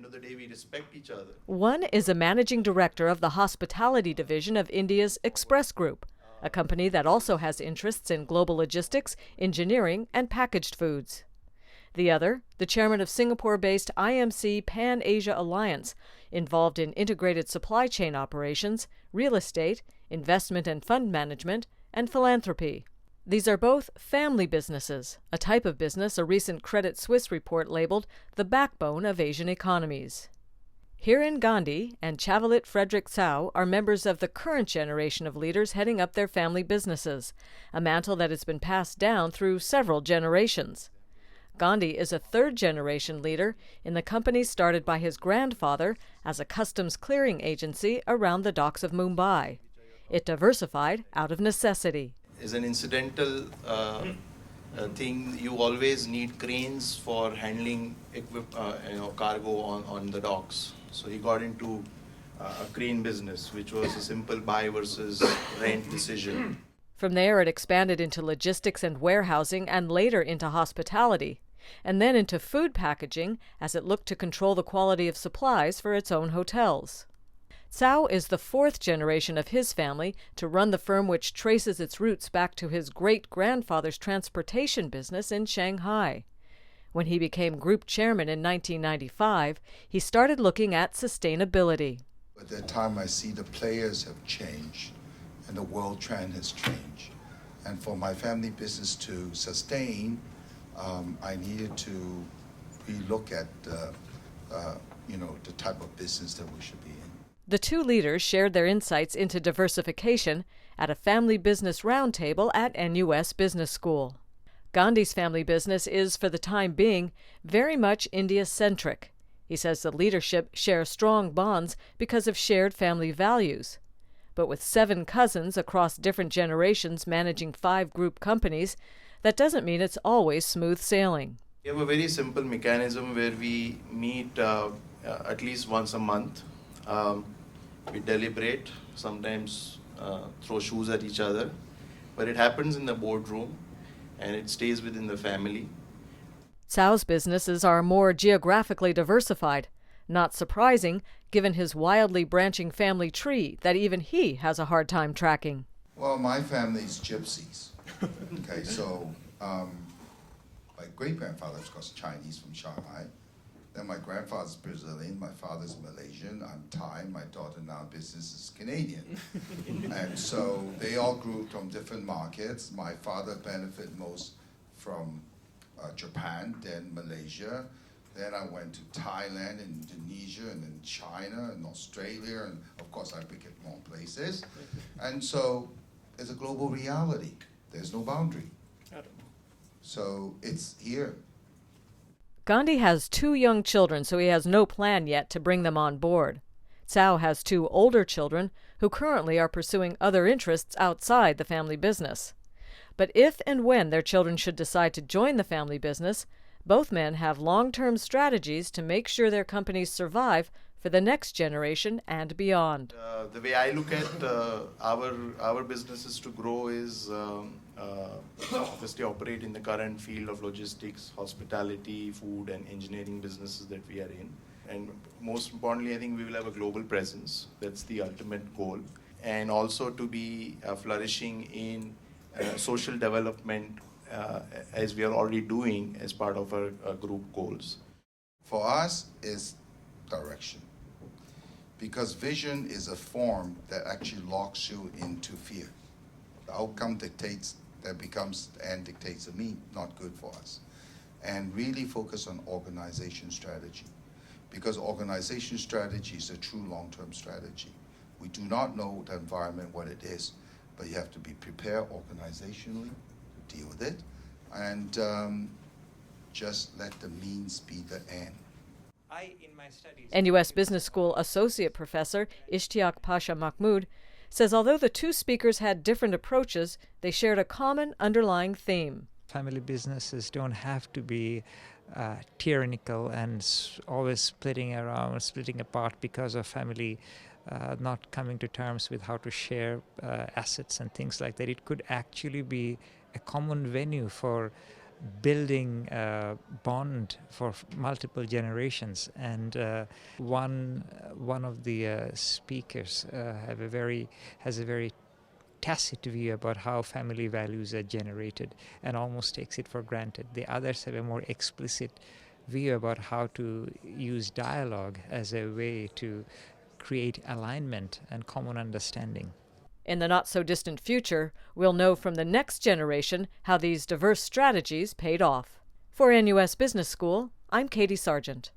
of the day, we respect each other. One is a managing director of the hospitality division of India's Express Group, a company that also has interests in global logistics, engineering, and packaged foods. The other, the chairman of Singapore-based IMC Pan-Asia Alliance, involved in integrated supply chain operations, real estate, investment and fund management, and philanthropy. These are both family businesses, a type of business a recent Credit Suisse report labeled the backbone of Asian economies. Hiren Gandhi and Chavalit Frederick Tsao are members of the current generation of leaders heading up their family businesses, a mantle that has been passed down through several generations. Gandhi is a third-generation leader in the company started by his grandfather as a customs clearing agency around the docks of Mumbai. It diversified out of necessity. Is an incidental thing. You always need cranes for handling cargo on the docks. So he got into a crane business, which was a simple buy versus rent decision. From there, it expanded into logistics and warehousing and later into hospitality, and then into food packaging as it looked to control the quality of supplies for its own hotels. Tsao is the fourth generation of his family to run the firm, which traces its roots back to his great-grandfather's transportation business in Shanghai. When he became group chairman in 1995, he started looking at sustainability. At that time, I see the players have changed and the world trend has changed. And for my family business to sustain, I needed to relook at the type of business that we should be in. The two leaders shared their insights into diversification at a family business roundtable at NUS Business School. Gandhi's family business is, for the time being, very much India-centric. He says the leadership share strong bonds because of shared family values. But with 7 cousins across different generations managing 5 group companies, that doesn't mean it's always smooth sailing. We have a very simple mechanism where we meet at least once a month. We deliberate, sometimes throw shoes at each other, but it happens in the boardroom and it stays within the family. Tsao's businesses are more geographically diversified, not surprising given his wildly branching family tree that even he has a hard time tracking. Well, my family's gypsies. Okay, so my great-grandfather, of course, Chinese from Shanghai. Then my grandfather's Brazilian, my father's Malaysian, I'm Thai, my daughter now business is Canadian. And so they all grew from different markets. My father benefited most from Japan, then Malaysia. Then I went to Thailand, Indonesia, and then China, and Australia, and of course I picked more places. And so it's a global reality. There's no boundary. So it's here. Gandhi has 2 young children, so he has no plan yet to bring them on board. Tsao has 2 older children who currently are pursuing other interests outside the family business. But if and when their children should decide to join the family business, both men have long-term strategies to make sure their companies survive for the next generation and beyond. The way I look at our businesses to grow is obviously operate in the current field of logistics, hospitality, food and engineering businesses that we are in. And most importantly, I think we will have a global presence. That's the ultimate goal. And also to be flourishing in social development as we are already doing as part of our group goals. For us, is direction. Because vision is a form that actually locks you into fear. The outcome dictates, that becomes the end dictates the mean, not good for us. And really focus on organization strategy. Because organization strategy is a true long-term strategy. We do not know the environment, what it is, but you have to be prepared organizationally to deal with it. And just let the means be the end. NUS Business School Associate Professor Ishtiaq Pasha Mahmood says although the 2 speakers had different approaches, they shared a common underlying theme. Family businesses don't have to be tyrannical and always splitting apart because of family not coming to terms with how to share assets and things like that. It could actually be a common venue for building a bond for multiple generations. And one of the speakers has a very tacit view about how family values are generated and almost takes it for granted. The others have a more explicit view about how to use dialogue as a way to create alignment and common understanding. In the not-so-distant future, we'll know from the next generation how these diverse strategies paid off. For NUS Business School, I'm Katie Sargent.